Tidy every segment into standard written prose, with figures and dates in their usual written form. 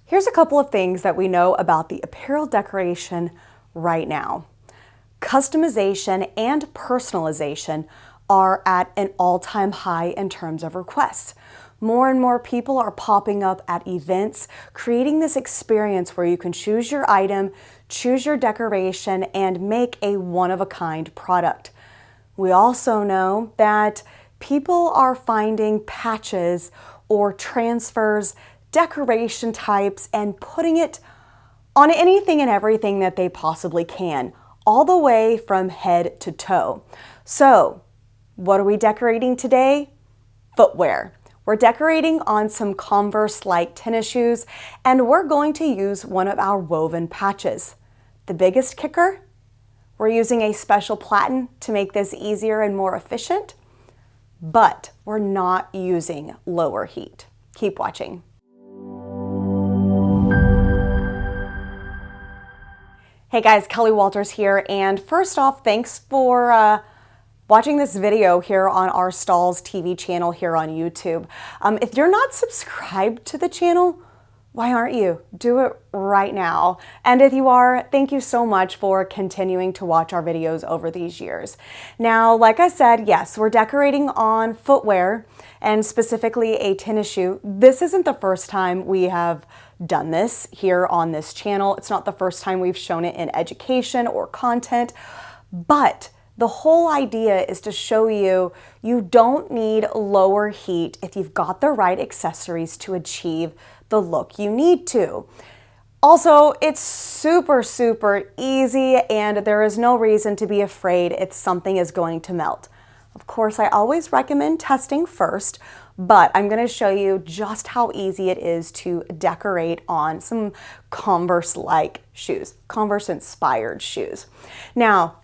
Here's a couple of things that we know about the apparel decoration right now. Customization and personalization are at an all-time high in terms of requests. More and more people are popping up at events, creating this experience where you can choose your item, choose your decoration, and make a one-of-a-kind product. We also know that people are finding patches or transfers, decoration types, and putting it on anything and everything that they possibly can, all the way from head to toe. So, what are we decorating today? Footwear. We're decorating on some Converse-like tennis shoes, and we're going to use one of our woven patches. The biggest kicker? We're using a special platen to make this easier and more efficient, but we're not using lower heat. Keep watching. Hey guys, Kelly Walters here, and first off, thanks for watching this video here on our Stahls TV channel here on YouTube. If you're not subscribed to the channel, why aren't you? Do it right now. And if you are, thank you so much for continuing to watch our videos over these years. Now, like I said, yes, we're decorating on footwear and specifically a tennis shoe. This isn't the first time we have done this here on this channel. It's not the first time we've shown it in education or content, but the whole idea is to show you you don't need lower heat if you've got the right accessories to achieve the look you need to. Also, it's super easy, and there is no reason to be afraid if something is going to melt. Of course, I always recommend testing first, but I'm going to show you just how easy it is to decorate on some Converse-like shoes, Converse-inspired shoes. Now,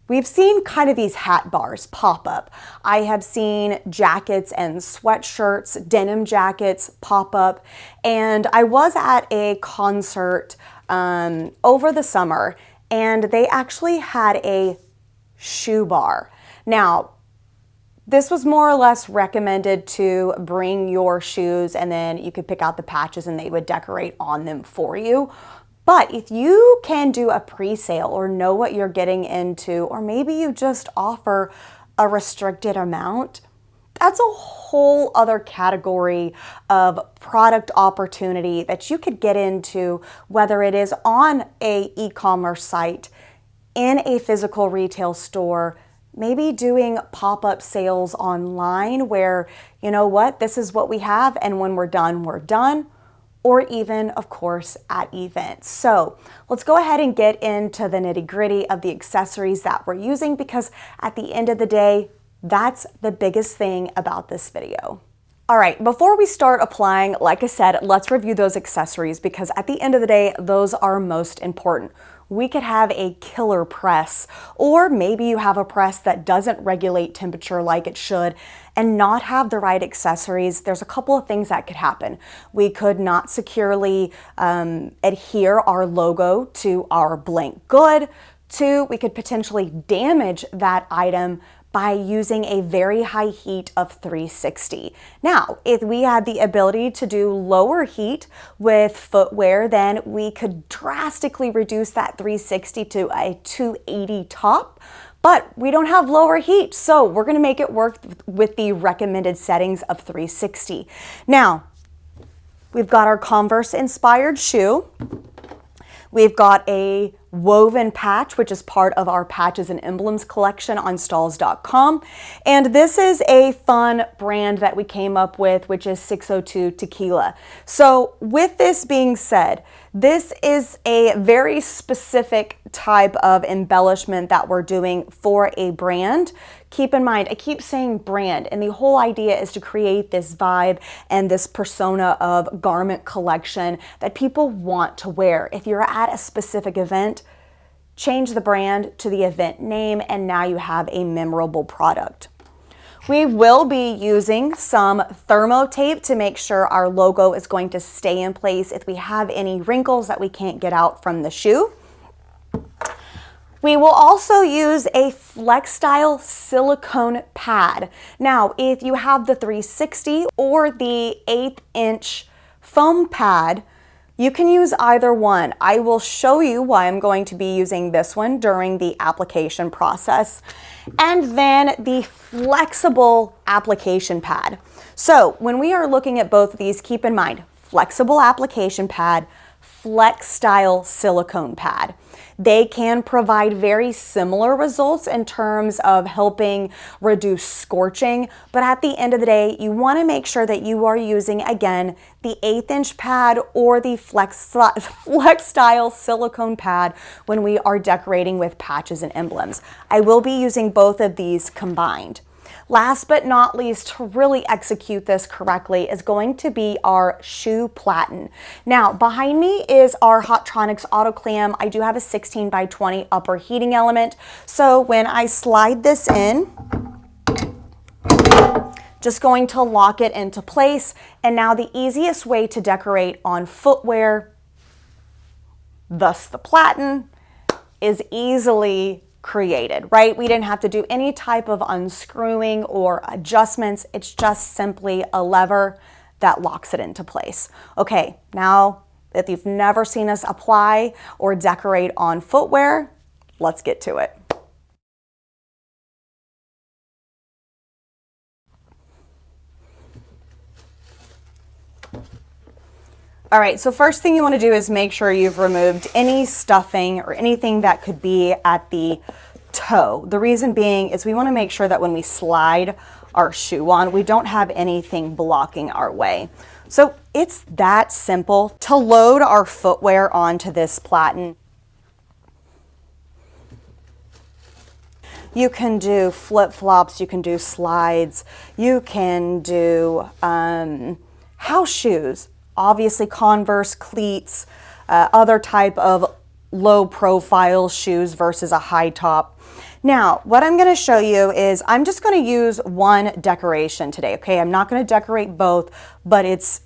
we've seen kind of these hat bars pop up. I have seen jackets and sweatshirts, denim jackets pop up, and I was at a concert over the summer, and they actually had a shoe bar. Now, this was more or less recommended to bring your shoes and then you could pick out the patches and they would decorate on them for you. But if you can do a pre-sale or know what you're getting into, or maybe you just offer a restricted amount, that's a whole other category of product opportunity that you could get into, whether it is on a e-commerce site, in a physical retail store, maybe doing pop-up sales online where, you know what, this is what we have, and when we're done, or even, of course, at events. So let's go ahead and get into the nitty-gritty of the accessories that we're using, because at the end of the day, that's the biggest thing about this video. All right, before we start applying, like I said, let's review those accessories, because at the end of the day, those are most important. We could have a killer press, or maybe you have a press that doesn't regulate temperature like it should and not have the right accessories. There's a couple of things that could happen. We could not securely adhere our logo to our blank good. Two, we could potentially damage that item by using a very high heat of 360. Now, if we had the ability to do lower heat with footwear, then we could drastically reduce that 360 to a 280 top, but we don't have lower heat, so we're gonna make it work with the recommended settings of 360. Now, we've got our Converse-inspired shoe. We've got a woven patch, which is part of our patches and emblems collection on stahls.com. And this is a fun brand that we came up with, which is 602 Tequila. So with this being said, this is a very specific type of embellishment that we're doing for a brand. Keep in mind, I keep saying brand, and the whole idea is to create this vibe and this persona of garment collection that people want to wear. If you're at a specific event, change the brand to the event name, and now you have a memorable product. We will be using some thermo tape to make sure our logo is going to stay in place if we have any wrinkles that we can't get out from the shoe. We will also use a flex style silicone pad. Now, if you have the 360 or the 1/8 inch foam pad, You can use either one. I will show you why I'm going to be using this one during the application process. And then the flexible application pad. So when we are looking at both of these, keep in mind, flexible application pad, flex style silicone pad. They can provide very similar results in terms of helping reduce scorching, but at the end of the day, you want to make sure that you are using, again, the 1/8 inch pad or the flex style silicone pad when we are decorating with patches and emblems. I will be using both of these combined. Last but not least, to really execute this correctly is going to be our shoe platen. Now, behind me is our Hotronix autoclam. I do have a 16x20 upper heating element. So when I slide this in, just going to lock it into place. And now the easiest way to decorate on footwear, thus the platen, is easily created, right? We didn't have to do any type of unscrewing or adjustments. It's just simply a lever that locks it into place. Okay, now if you've never seen us apply or decorate on footwear, let's get to it. All right, so first thing you want to do is make sure you've removed any stuffing or anything that could be at the toe. The reason being is we want to make sure that when we slide our shoe on, we don't have anything blocking our way. So it's that simple to load our footwear onto this platen. You can do flip-flops, you can do slides, you can do house shoes. Obviously Converse, cleats, other type of low profile shoes versus a high top. Now, what I'm going to show you is I'm just going to use one decoration today. Okay, I'm not going to decorate both, but it's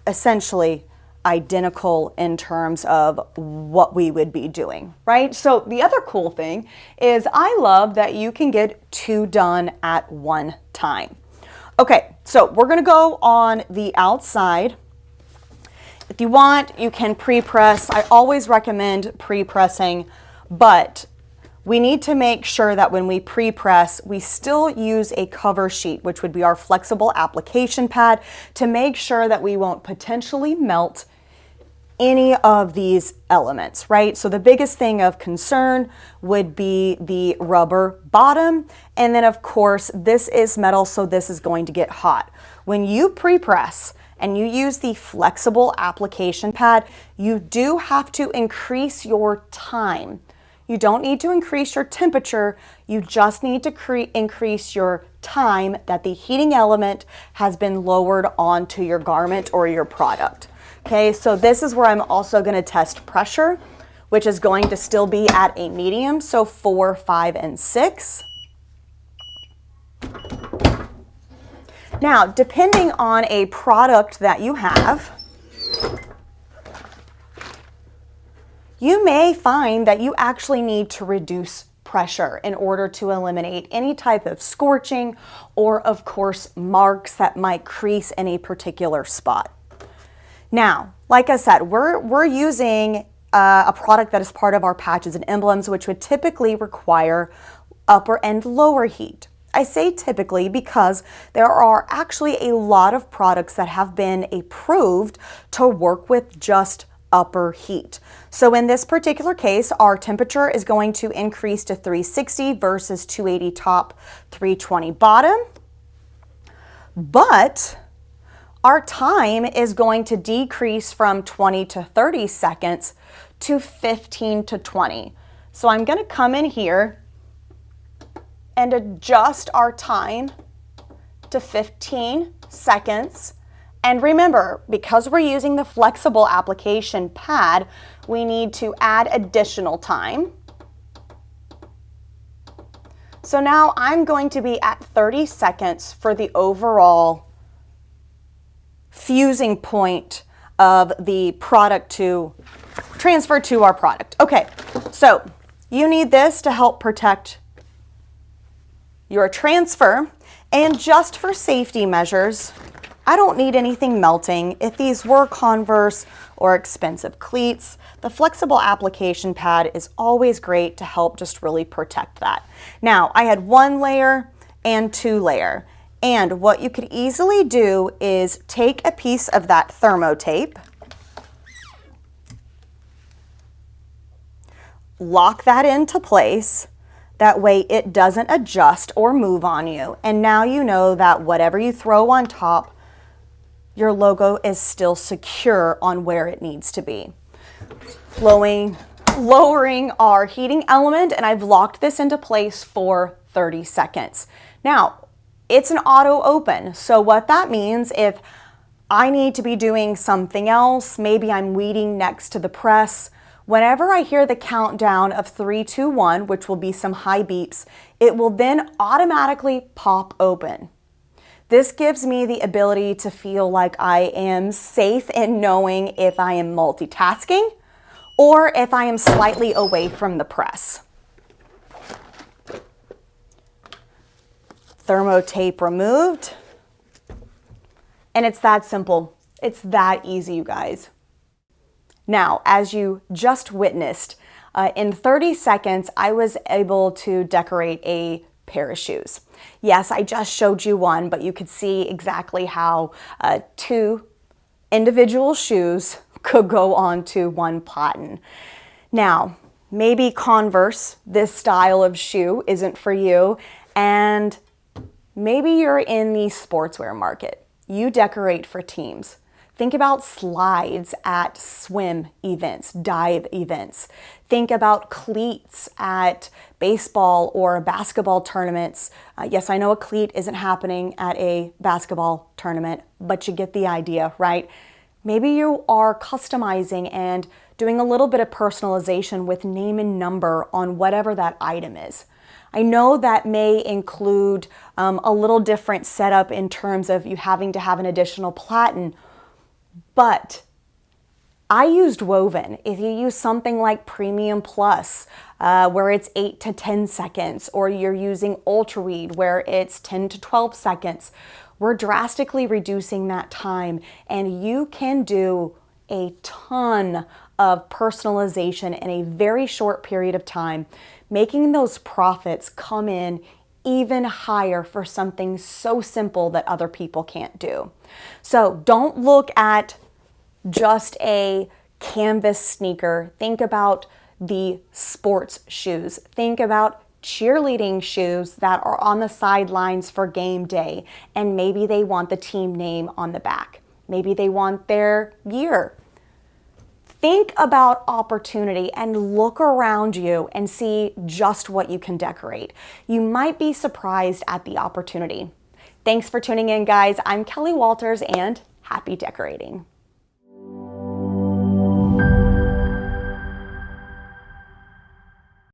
essentially identical in terms of what we would be doing, right? So the other cool thing is I love that you can get 2 done at one time. Okay, so we're going to go on the outside. If you want, you can pre-press. I always recommend pre-pressing, but we need to make sure that when we pre-press, we still use a cover sheet, which would be our flexible application pad, to make sure that we won't potentially melt any of these elements, right? So the biggest thing of concern would be the rubber bottom. And then of course, this is metal, so this is going to get hot. When you pre-press, and you use the flexible application pad, you do have to increase your time. You don't need to increase your temperature, you just need to increase your time that the heating element has been lowered onto your garment or your product. Okay, so this is where I'm also going to test pressure, which is going to still be at a medium, so 4, 5, and 6. Now, depending on a product that you have, you may find that you actually need to reduce pressure in order to eliminate any type of scorching or, of course, marks that might crease in a particular spot. Now, like I said, we're using a product that is part of our patches and emblems, which would typically require upper and lower heat. I say typically because there are actually a lot of products that have been approved to work with just upper heat. So in this particular case, our temperature is going to increase to 360 versus 280 top, 320 bottom. But our time is going to decrease from 20 to 30 seconds to 15 to 20. So I'm going to come in here and adjust our time to 15 seconds. And remember, because we're using the flexible application pad, we need to add additional time. So now I'm going to be at 30 seconds for the overall fusing point of the product to transfer to our product. Okay, so you need this to help protect your transfer, and just for safety measures, I don't need anything melting. If these were Converse or expensive cleats, the flexible application pad is always great to help just really protect that. Now, I had 1 layer and 2 layer. And what you could easily do is take a piece of that thermo tape, lock that into place. That way it doesn't adjust or move on you. And now you know that whatever you throw on top, your logo is still secure on where it needs to be. Lowering our heating element, and I've locked this into place for 30 seconds. Now, it's an auto open. So what that means, if I need to be doing something else, maybe I'm weeding next to the press, whenever I hear the countdown of 3, 2, 1, which will be some high beeps, it will then automatically pop open. This gives me the ability to feel like I am safe in knowing if I am multitasking or if I am slightly away from the press. Thermo tape removed. And it's that simple. It's that easy, you guys. Now, as you just witnessed, in 30 seconds, I was able to decorate a pair of shoes. Yes, I just showed you one, but you could see exactly how 2 individual shoes could go onto one pattern. Now, maybe Converse, this style of shoe isn't for you, and maybe you're in the sportswear market. You decorate for teams. Think about slides at swim events, dive events. Think about cleats at baseball or basketball tournaments. Yes, I know a cleat isn't happening at a basketball tournament, but you get the idea, right? Maybe you are customizing and doing a little bit of personalization with name and number on whatever that item is. I know that may include a little different setup in terms of you having to have an additional platen, but I used woven. If you use something like Premium Plus, where it's 8 to 10 seconds, or you're using Ultra Weed, where it's 10 to 12 seconds, we're drastically reducing that time, and you can do a ton of personalization in a very short period of time, making those profits come in even higher for something so simple that other people can't do. So don't look at just a canvas sneaker. Think about the sports shoes. Think about cheerleading shoes that are on the sidelines for game day, and maybe they want the team name on the back. Maybe they want their gear. Think about opportunity and look around you and see just what you can decorate. You might be surprised at the opportunity. Thanks for tuning in, guys. I'm Kelly Walters, and happy decorating.